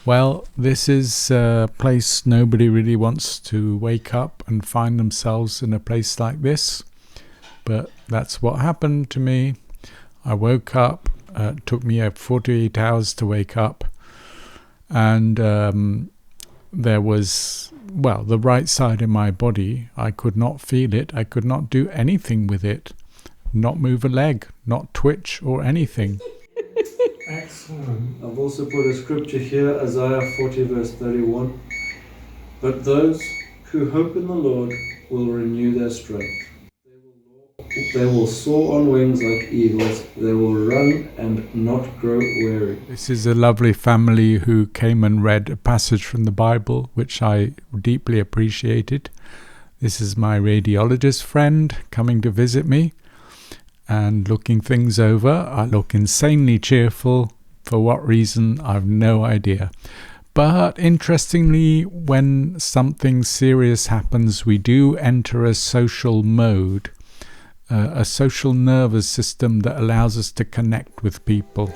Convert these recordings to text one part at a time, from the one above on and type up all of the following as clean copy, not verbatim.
Well, this is a place nobody really wants to wake up and find themselves in a place like this. But that's what happened to me. I woke up. It took me 48 hours to wake up. And there was, well, the right side of my body. I could not feel it. I could not do anything with it. Not move a leg, not twitch or anything. Excellent. I've also put a scripture here, Isaiah 40 verse 31. But those who hope in the Lord will renew their strength. They will soar on wings like eagles. They will run and not grow weary. This is a lovely family who came and read a passage from the Bible, which I deeply appreciated. This is my radiologist friend coming to visit me and looking things over. I look insanely cheerful. For what reason, I've no idea. But interestingly, when something serious happens, we do enter a social mode, a social nervous system that allows us to connect with people.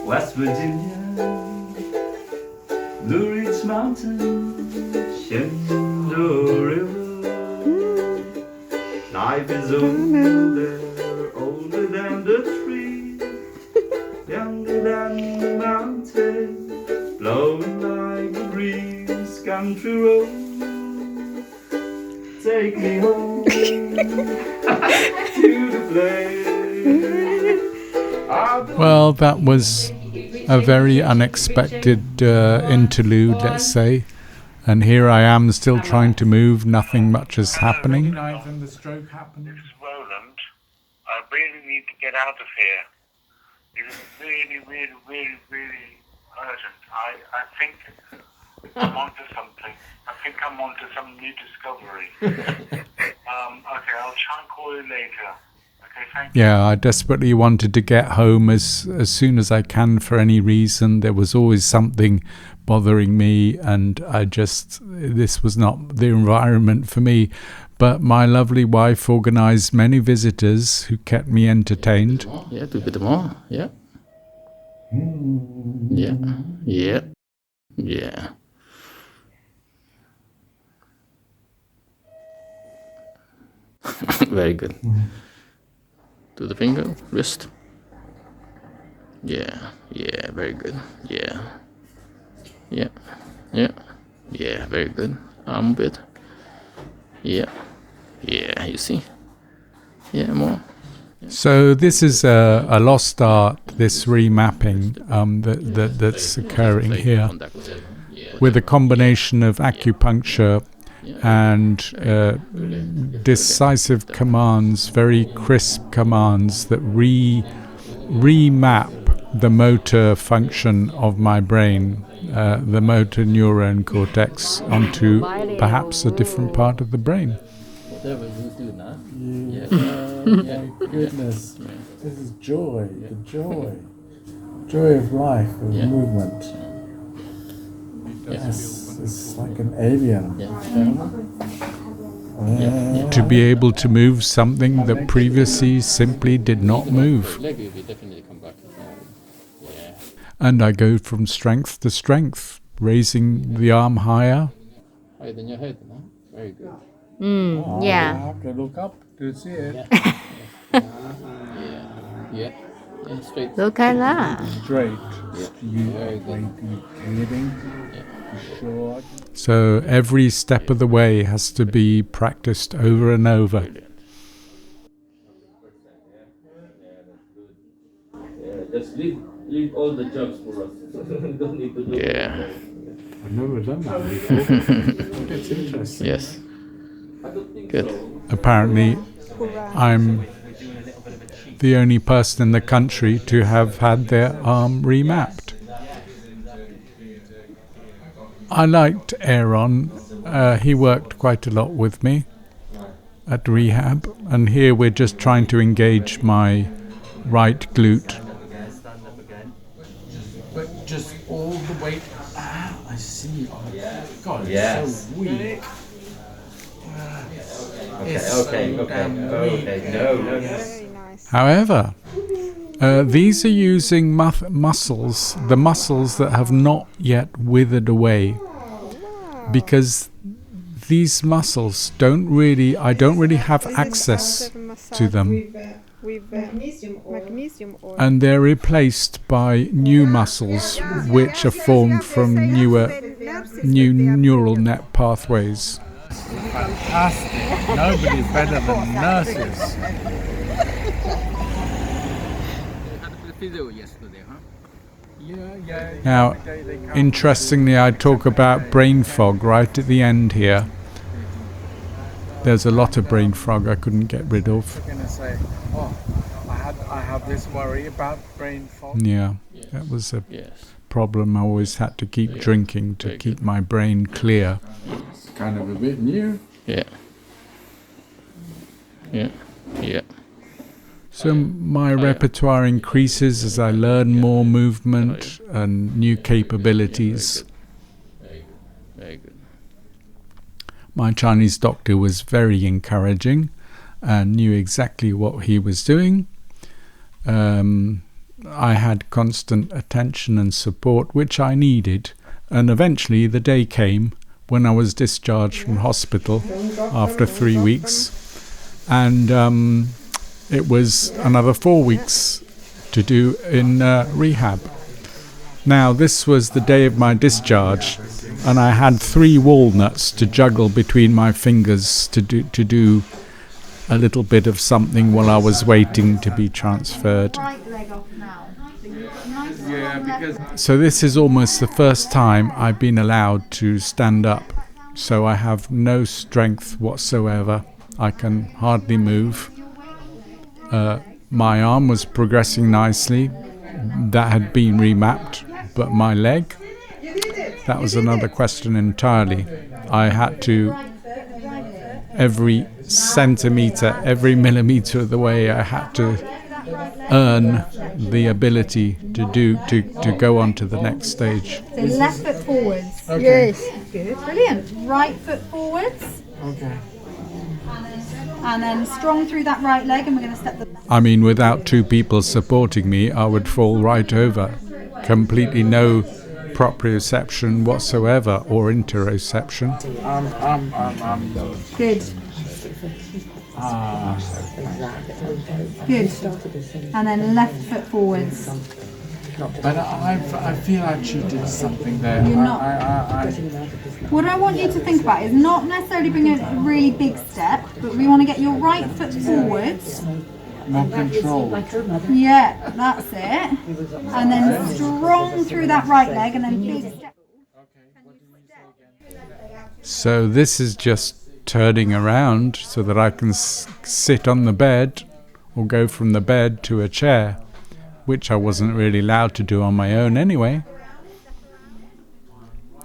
West Virginia, Blue Ridge Mountain, Shenandoah River. Life is over there, older than the tree, younger than the mountain, blowing like a breeze. Country road, take me home to the place. Well, that was a very unexpected interlude, let's say. And here I am still trying to move, nothing much is happening. This is Roland. I really need to get out of here. It is really, really, really, really urgent. I think I'm onto something. I think I'm onto some new discovery. Okay, I'll try and call you later. Okay, thank you. Yeah, I desperately wanted to get home as soon as I can for any reason. There was always something bothering me, and this was not the environment for me. But my lovely wife organized many visitors who kept me entertained. Yeah, do a bit more. Yeah. Yeah. Yeah. Yeah. Very good. To the finger, wrist. Yeah. Yeah, very good. Yeah. Yeah. Yeah. Yeah, very good. Arm bit. Yeah. Yeah, you see? Yeah, more. So this is a lost art, this remapping that's occurring here, with a combination of acupuncture and decisive commands, very crisp commands that remap the motor function of my brain, the motor neuron cortex, onto perhaps a different part of the brain. Whatever you do now. My goodness. This is joy, the joy. Joy of life, of movement. Yes, it's like an alien. To be able to move something that previously simply did not move. And I go from strength to strength, raising the arm higher. Higher than your head, no? Very good. Yeah. I have to look up to see it. Yeah. Yeah, straight. Look at that. Straight. Very good. Short. So every step of the way has to be practiced over and over. Just leave all the jobs for us. Don't need to do Yeah. I've never done that before. It's interesting. Yes. Good. Apparently, I'm the only person in the country to have had their arm remapped. I liked Aaron. He worked quite a lot with me at rehab, and here we're just trying to engage my right glute. But just all the weight. I see. Oh, God, it's Yes. so weak. Okay. No. However, These are using muscles, the muscles that have not yet withered away, because these muscles I don't really have access to them. With magnesium oil. And they're replaced by new muscles which are formed from new neural net pathways. Fantastic. Nobody's better than nurses. Now, interestingly, I talk about brain fog right at the end here. There's a lot of brain fog I couldn't get rid of. Going to say, I have this worry about brain fog. Yeah, that was a problem. I always had to keep drinking to keep my brain clear. It's kind of a bit new. Yeah. Yeah. Yeah. So my repertoire increases as I learn more movement and new capabilities. Very good. My Chinese doctor was very encouraging and knew exactly what he was doing. I had constant attention and support, which I needed. And eventually the day came when I was discharged from hospital after 3 weeks. And it was another 4 weeks to do in rehab. Now, this was the day of my discharge, and I had 3 walnuts to juggle between my fingers to do a little bit of something while I was waiting to be transferred. So this is almost the first time I've been allowed to stand up. So I have no strength whatsoever. I can hardly move. My arm was progressing nicely. That had been remapped. But my leg, that was another question entirely. I had to, every centimetre, every millimetre of the way, I had to earn the ability to go on to the next stage. So left foot forwards. Okay. Yes. Good. Brilliant. Right foot forwards. Okay. And then strong through that right leg, and we're going to step the... I mean, without 2 people supporting me, I would fall right over. Completely no proprioception whatsoever, or interoception. Good. Good. And then left foot forwards. But I feel like she did something there. You're not. What I want you to think about is not necessarily bring a really big step, but we want to get your right foot forwards. More control. Yeah, that's it. And then strong through that right leg, and then big step. So this is just turning around so that I can sit on the bed or go from the bed to a chair, which I wasn't really allowed to do on my own anyway.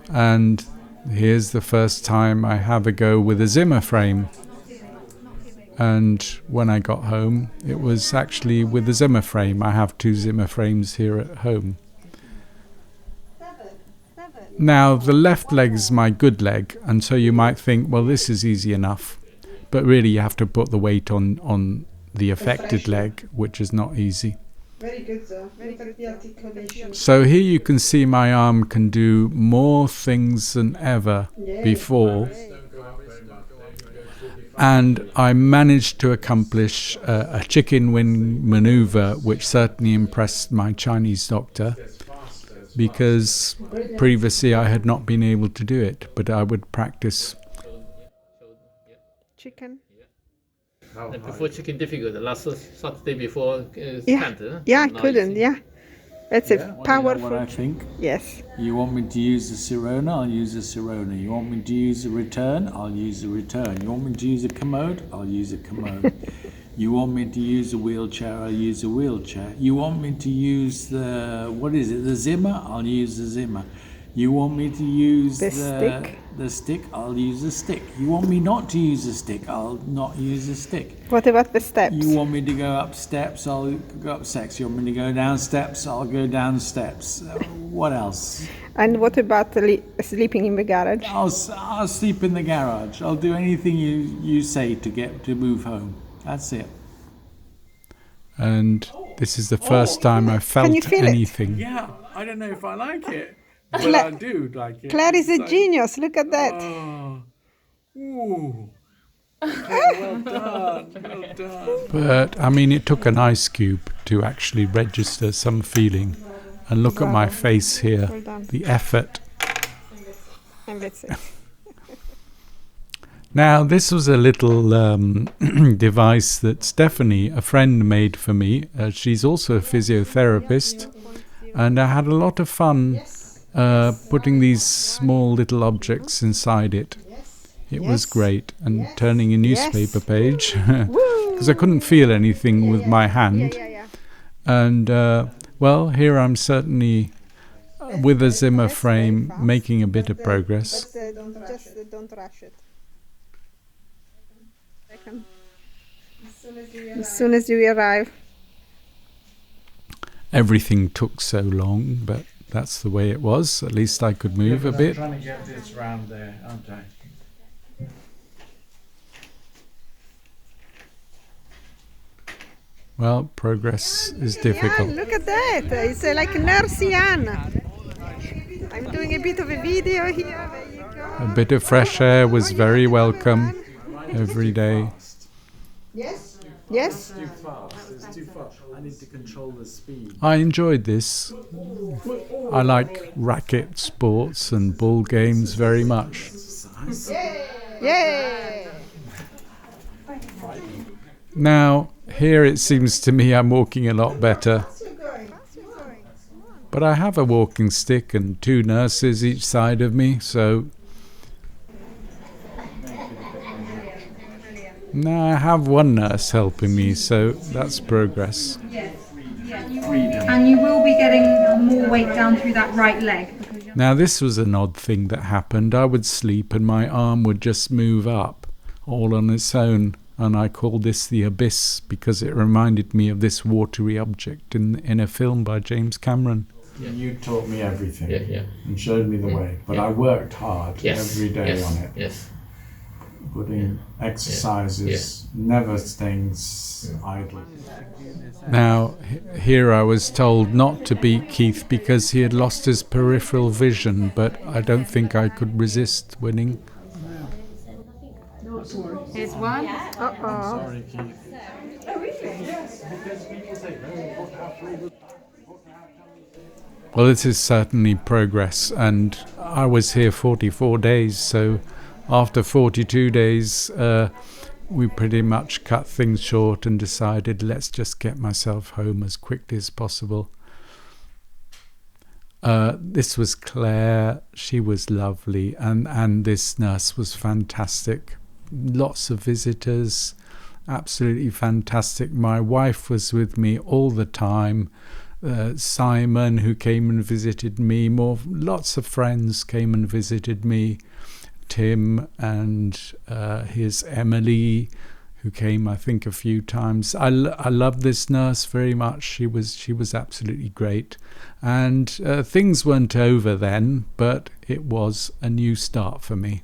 And here's the first time I have a go with a Zimmer frame. And when I got home, it was actually with the Zimmer frame. I have 2 Zimmer frames here at home. Now, the left leg is my good leg, and so you might think, well, this is easy enough. But really, you have to put the weight on the affected leg, which is not easy. Very good, sir. Look at the articulation. So here you can see my arm can do more things than ever before. And I managed to accomplish a chicken wing maneuver, which certainly impressed my Chinese doctor, because previously I had not been able to do it, but I would practice. Chicken. Before chicken difficult, last Saturday before Yeah, I couldn't, yeah. That's a powerful... What I think? Yes. You want me to use the Sirona? I'll use the Sirona. You want me to use a return? I'll use a return. You want me to use a commode? I'll use a commode. You want me to use a wheelchair? I'll use a wheelchair. You want me to use the Zimmer? I'll use the Zimmer. You want me to use the stick? I'll use the stick. You want me not to use the stick? I'll not use the stick. What about the steps? You want me to go up steps? I'll go up steps. You want me to go down steps? I'll go down steps. What else? And what about sleeping in the garage? I'll sleep in the garage. I'll do anything you say to move home. That's it. And This is the first time I felt Can you feel it? anything. Yeah, I don't know if I like it, but I do like it. Claire is a It's genius. Look at that. Oh, ooh. Claire, well done, well done. But I mean, it took an ice cube to actually register some feeling. And look at my face here, Well done. the effort. And that's it. Now, this was a little device that Stephanie, a friend, made for me. She's also a physiotherapist. And I had a lot of fun putting these small little objects inside it. It was great. And turning a newspaper page, because I couldn't feel anything with my hand. And, well, here I'm certainly with a Zimmer frame making a bit of progress. Just don't rush it. As soon as you arrive. Everything took so long, but that's the way it was. At least I could move a bit. I'm trying to get this round there, aren't I? Well, progress is difficult. Look at that. It's like Nurse Anna. I'm doing a bit of a video here. There you go. A bit of fresh air was very welcome every day. Yes? Yes? Too fast. It's too fast. I need to control the speed. I enjoyed this. I like racket sports and ball games very much. Yay! Now, here it seems to me I'm walking a lot better. But I have a walking stick and 2 nurses each side of me, so... Now I have 1 nurse helping me, so that's progress. And you will be getting more weight down through that right leg. Now this was an odd thing that happened. I would sleep and my arm would just move up all on its own. And I called this the abyss because it reminded me of this watery object in a film by James Cameron. You taught me everything Yeah. and showed me the way, but I worked hard every day on it. Yes. Putting exercises, never staying idle. Now, here I was told not to beat Keith because he had lost his peripheral vision, but I don't think I could resist winning. Here's one. Uh-oh. Sorry, Keith. Well, this is certainly progress, and I was here 44 days, so after 42 days, we pretty much cut things short and decided let's just get myself home as quickly as possible. This was Claire. She was lovely, and this nurse was fantastic. Lots of visitors, absolutely fantastic. My wife was with me all the time. Simon, who came and visited me, lots of friends came and visited me. Tim and his Emily, who came I think a few times. I love this nurse very much. She was absolutely great, and things weren't over then, but it was a new start for me.